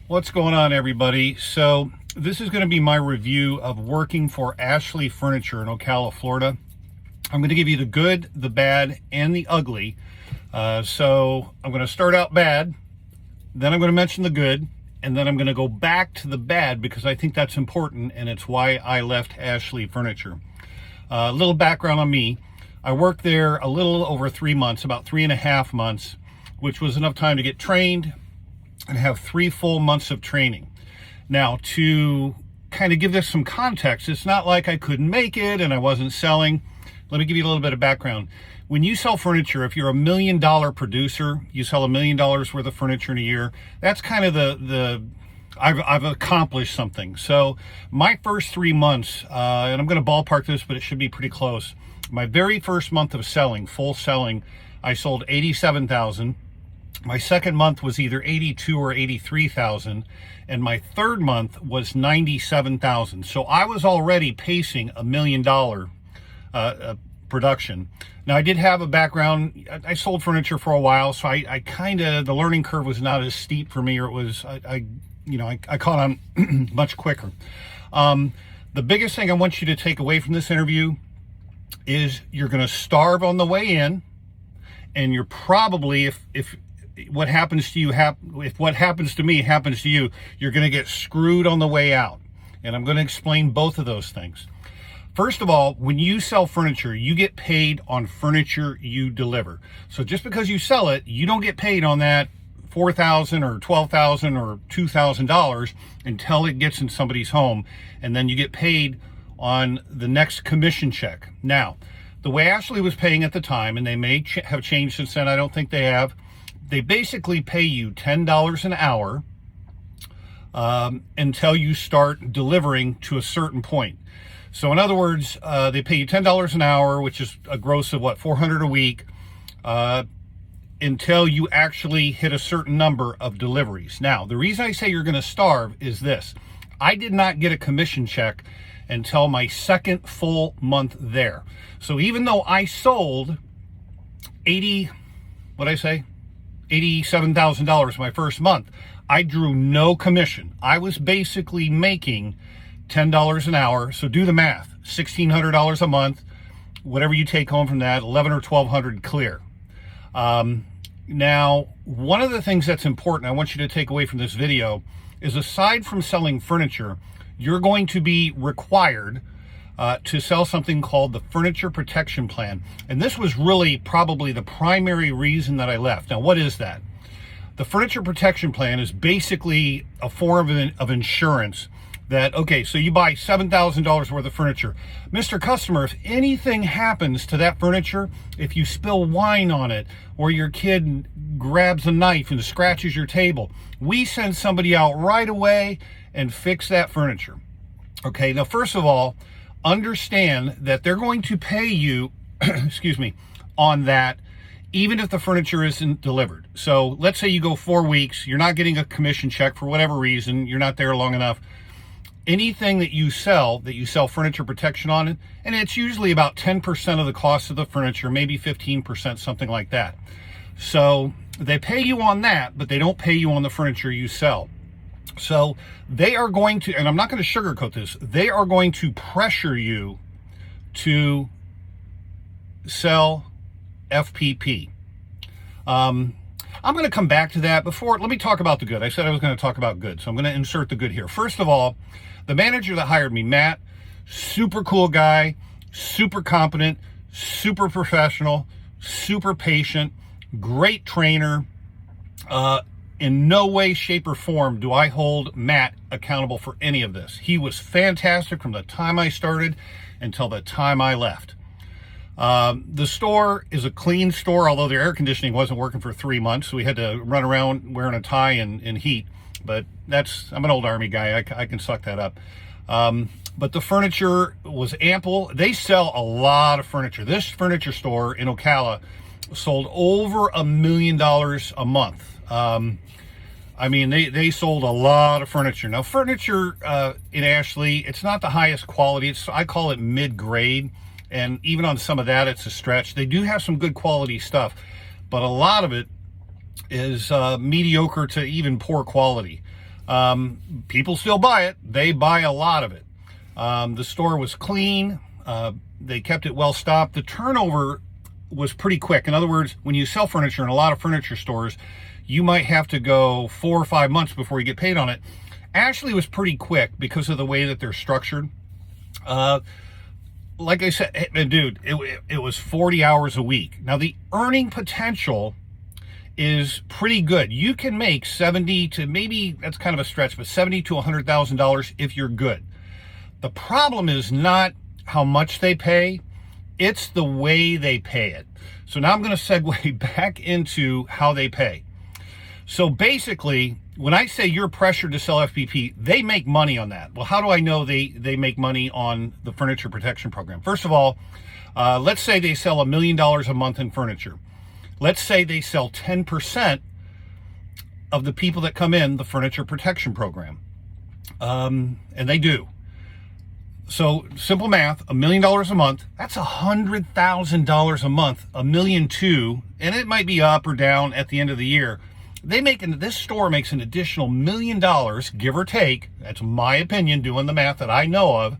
What's going on, everybody? So this is going to be my review of working for Ashley Furniture in Ocala, Florida. I'm going to give you the good, the bad, and the ugly. So I'm going to start out bad, then I'm going to mention the good, and then I'm going to go back to the bad because I think that's important, and it's why I left Ashley Furniture. A little background on me. I worked there a little over 3 months, about 3.5 months, which was enough time to get trained and have 3 full months of training. Now, to kind of give this some context, it's not like I couldn't make it and I wasn't selling. Let me give you a little bit of background. When you sell furniture, if you're $1 million producer, you sell $1 million worth of furniture in a year, that's kind of I've accomplished something. So my first 3 months, and I'm going to ballpark this, but it should be pretty close. My very first month of selling, full selling, I sold 87,000. My second month was either 82 or 83,000, and my third month was 97,000. So I was already pacing $1 million production. Now, I did have a background. I sold furniture for a while, so I kind of, the learning curve was not as steep for me, or it was, I caught on much quicker. The biggest thing I want you to take away from this interview is you're going to starve on the way in, and you're probably, if what happens to you, if what happens to me happens to you, you're going to get screwed on the way out. And I'm going to explain both of those things. First of all, when you sell furniture, you get paid on furniture you deliver. So just because you sell it, you don't get paid on that $4,000 or $12,000 or $2,000 until it gets in somebody's home. And then you get paid on the next commission check. Now, the way Ashley was paying at the time, and they may have changed since then, I don't think they have, they basically pay you $10 an hour until you start delivering to a certain point. So in other words, they pay you $10 an hour, which is a gross of what, $400 a week, until you actually hit a certain number of deliveries. Now, the reason I say you're going to starve is this. I did not get a commission check until my second full month there. So even though I sold $87,000 my first month, I drew no commission. I was basically making $10 an hour. So do the math, $1,600 a month, whatever you take home from that, $1,100 or $1,200 clear. Now, one of the things that's important I want you to take away from this video is, aside from selling furniture, you're going to be required to sell something called the Furniture Protection Plan. And this was really probably the primary reason that I left. Now, what is that? The Furniture Protection Plan is basically a form of insurance that, okay, so you buy $7,000 worth of furniture. Mr. Customer, if anything happens to that furniture, if you spill wine on it, or your kid grabs a knife and scratches your table, we send somebody out right away and fix that furniture. Okay, now first of all, understand that they're going to pay you, excuse me, on that, even if the furniture isn't delivered. So let's say you go 4 weeks, you're not getting a commission check for whatever reason, you're not there long enough. Anything that you sell furniture protection on, and it's usually about 10% of the cost of the furniture, maybe 15%, something like that. So they pay you on that, but they don't pay you on the furniture you sell. So they are going to, and I'm not going to sugarcoat this, they are going to pressure you to sell FPP. I'm going to come back to that. Let me talk about the good. I said I was going to talk about good, so I'm going to insert the good here. First of all, the manager that hired me, Matt, super cool guy, super competent, super professional, super patient, great trainer. In no way, shape, or form do I hold Matt accountable for any of this. He was fantastic from the time I started until the time I left. The store is a clean store, although the air conditioning wasn't working for 3 months, so we had to run around wearing a tie and heat. But I'm an old Army guy. I can suck that up. But the furniture was ample. They sell a lot of furniture. This furniture store in Ocala sold over $1 million a month. I mean, they sold a lot of furniture. Now, furniture in Ashley, it's not the highest quality. I call it mid-grade, and even on some of that, it's a stretch. They do have some good quality stuff, but a lot of it is mediocre to even poor quality. People still buy it. They buy a lot of it. The store was clean. They kept it well stocked. The turnover was pretty quick. In other words, when you sell furniture in a lot of furniture stores, you might have to go 4 or 5 months before you get paid on it. Ashley was pretty quick because of the way that they're structured. Like I said, dude, it was 40 hours a week. Now, the earning potential is pretty good. You can make 70 to, maybe that's kind of a stretch, but 70 to $100,000 if you're good. The problem is not how much they pay, it's the way they pay it. So now I'm going to segue back into how they pay. So basically, when I say you're pressured to sell FPP, they make money on that. Well, how do I know they make money on the furniture protection program? First of all, let's say they sell $1 million a month in furniture. Let's say they sell 10% of the people that come in the furniture protection program. And they do. So simple math, $1 million a month, that's $100,000 a month, $1.2 million, and it might be up or down at the end of the year. This store makes an additional $1 million, give or take, that's my opinion, doing the math that I know of,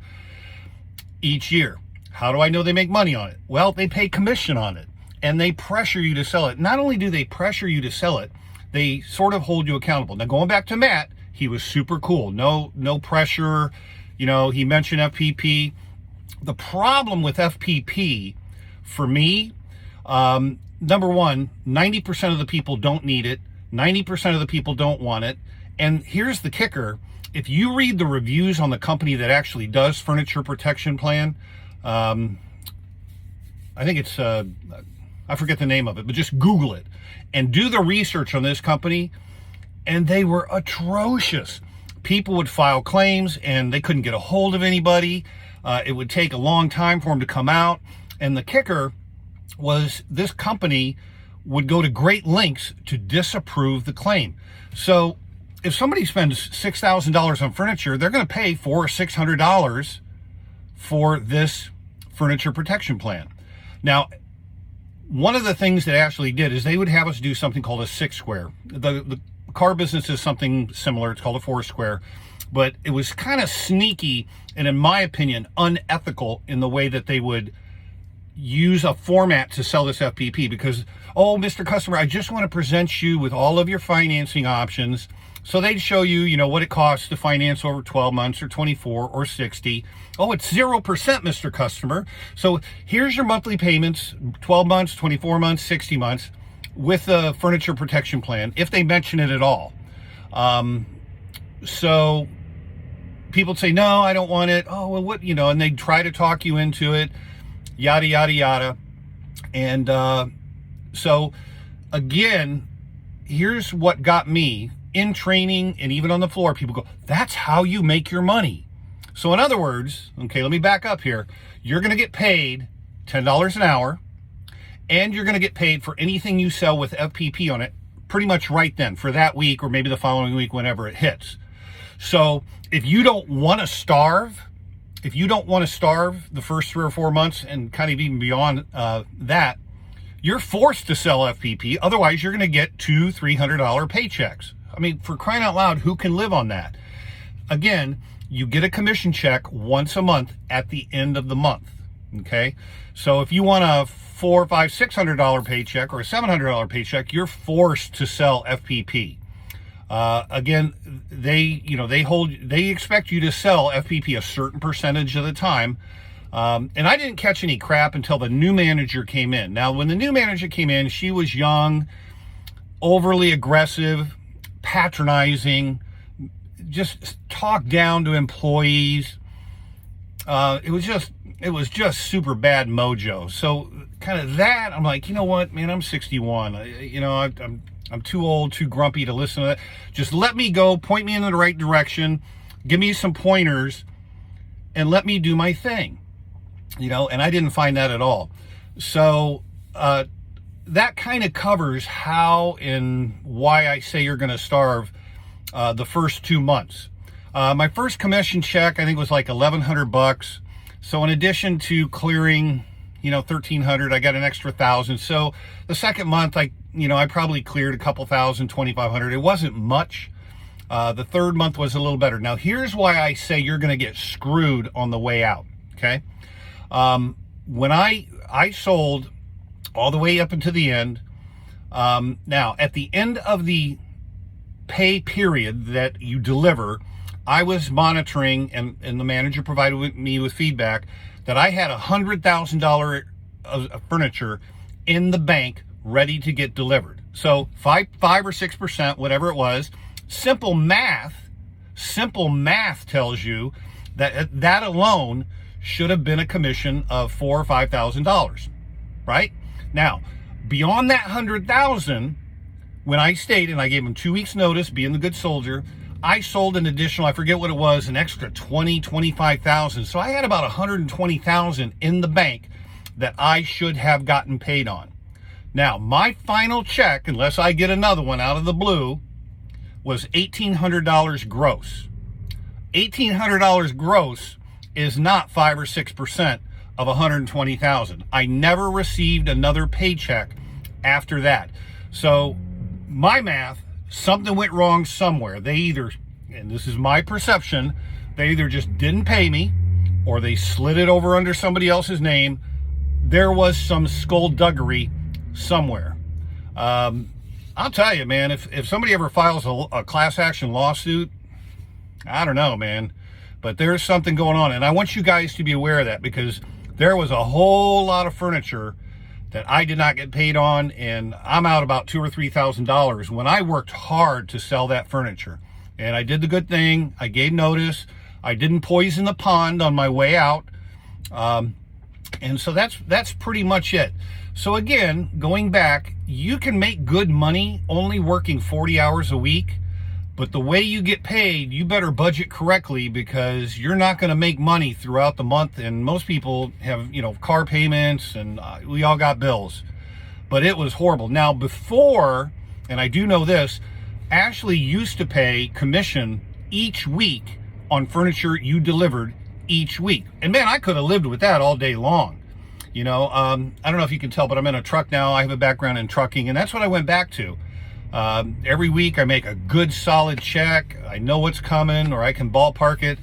each year. How do I know they make money on it? Well, they pay commission on it, and they pressure you to sell it. Not only do they pressure you to sell it, they sort of hold you accountable. Now, going back to Matt, he was super cool. No pressure. You know, he mentioned FPP. The problem with FPP, for me, number one, 90% of the people don't need it. 90% of the people don't want it. And here's the kicker. If you read the reviews on the company that actually does furniture protection plan, I think it's, I forget the name of it, but just Google it and do the research on this company. And they were atrocious. People would file claims and they couldn't get a hold of anybody. It would take a long time for them to come out. And the kicker was this company would go to great lengths to disapprove the claim. So if somebody spends $6,000 on furniture, they're going to pay $400 or $600 for this furniture protection plan. Now, one of the things that Ashley did is they would have us do something called a 6-square. The car business is something similar. It's called a 4-square, but it was kind of sneaky and, in my opinion, unethical in the way that they would use a format to sell this FPP because, oh, Mr. Customer, I just want to present you with all of your financing options. So they'd show you, you know, what it costs to finance over 12 months or 24 or 60. Oh, it's 0%, Mr. Customer. So here's your monthly payments, 12 months, 24 months, 60 months with the furniture protection plan, if they mention it at all. So people say, no, I don't want it. Oh, well, what, you know, and they try to talk you into it, yada, yada, yada. And so again, here's what got me in training and even on the floor. People go, that's how you make your money. So in other words, okay, let me back up here. You're going to get paid $10 an hour, and you're going to get paid for anything you sell with FPP on it pretty much right then for that week or maybe the following week whenever it hits. So if you don't want to starve, the first 3 or 4 months and kind of even beyond that, you're forced to sell FPP. Otherwise, you're going to get $200-300 paychecks. I mean, for crying out loud, who can live on that? Again, you get a commission check once a month at the end of the month. Okay, so if you want a $400, $500, $600 paycheck or a $700 paycheck, you're forced to sell FPP. Again, they expect you to sell FPP a certain percentage of the time. And I didn't catch any crap until the new manager came in. Now, when the new manager came in, she was young, overly aggressive, patronizing, just talked down to employees. It was just super bad mojo. So kind of that, I'm like, you know what, man, I'm 61. I'm too old, too grumpy to listen to that. Just let me go, point me in the right direction, give me some pointers, and let me do my thing. And I didn't find that at all. So that kind of covers how and why I say you're going to starve the first 2 months. My first commission check, I think, was like $1,100. So in addition to clearing, $1,300, I got an extra $1,000. So the second month, I probably cleared a couple thousand, $2,500. It wasn't much. The third month was a little better. Now, here's why I say you're going to get screwed on the way out, okay? When I sold all the way up until the end, now, at the end of the pay period that you deliver, I was monitoring, and the manager provided me with feedback that I had $100,000 of furniture in the bank ready to get delivered. So 5 or 6%, whatever it was, simple math tells you that that alone should have been a commission of $4,000 or $5,000, right? Now, beyond that 100,000, when I stayed and I gave him 2 weeks notice, being the good soldier, I sold an additional, I forget what it was, an extra 25,000. So I had about 120,000 in the bank that I should have gotten paid on. Now, my final check, unless I get another one out of the blue, was $1,800 gross. $1,800 gross is not 5 or 6% of 120,000. I never received another paycheck after that. So my math, something went wrong somewhere. They either, and this is my perception, they either just didn't pay me or they slid it over under somebody else's name. There was some skullduggery somewhere. I'll tell you, man, if somebody ever files a class action lawsuit, I don't know, man, but there's something going on. And I want you guys to be aware of that, because there was a whole lot of furniture that I did not get paid on, and I'm out about $2,000 or $3,000 when I worked hard to sell that furniture. And I did the good thing. I gave notice. I didn't poison the pond on my way out. And so that's pretty much it. So again, going back, you can make good money only working 40 hours a week, but the way you get paid, you better budget correctly, because you're not going to make money throughout the month. And most people have, car payments, and we all got bills. But it was horrible. Now, before, and I do know this, Ashley used to pay commission each week on furniture you delivered each week. And man, I could have lived with that all day long. I don't know if you can tell, but I'm in a truck now. I have a background in trucking, and that's what I went back to. Every week I make a good solid check. I know what's coming, or I can ballpark it.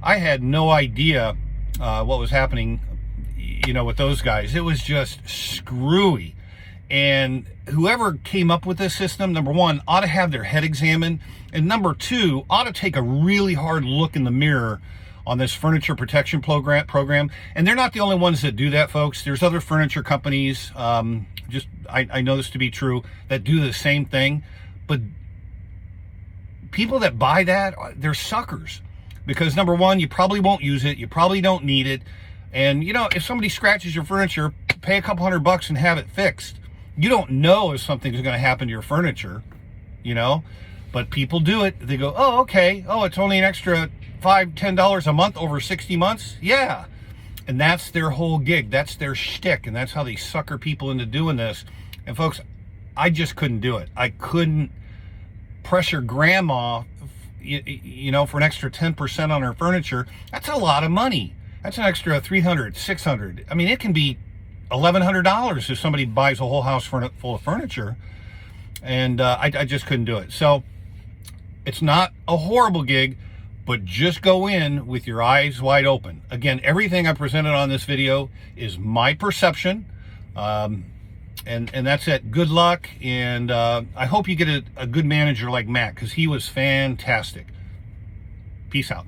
I had no idea what was happening, with those guys. It was just screwy. And whoever came up with this system, number one, ought to have their head examined. And number two, ought to take a really hard look in the mirror on this furniture protection program. And they're not the only ones that do that, folks. There's other furniture companies, I know this to be true, that do the same thing. But people that buy that, they're suckers. Because number one, you probably won't use it. You probably don't need it. And, if somebody scratches your furniture, pay a couple $100 and have it fixed. You don't know if something's going to happen to your furniture, but people do it. They go, oh, okay. Oh, it's only an extra $5, $10 a month over 60 months. Yeah. And that's their whole gig. That's their shtick. And that's how they sucker people into doing this. And folks, I just couldn't do it. I couldn't pressure grandma, for an extra 10% on her furniture. That's a lot of money. That's an extra $300, $600. I mean, it can be $1,100 if somebody buys a whole house full of furniture. And I just couldn't do it. So it's not a horrible gig, but just go in with your eyes wide open. Again, everything I presented on this video is my perception. And that's it. Good luck. And I hope you get a good manager like Matt, because he was fantastic. Peace out.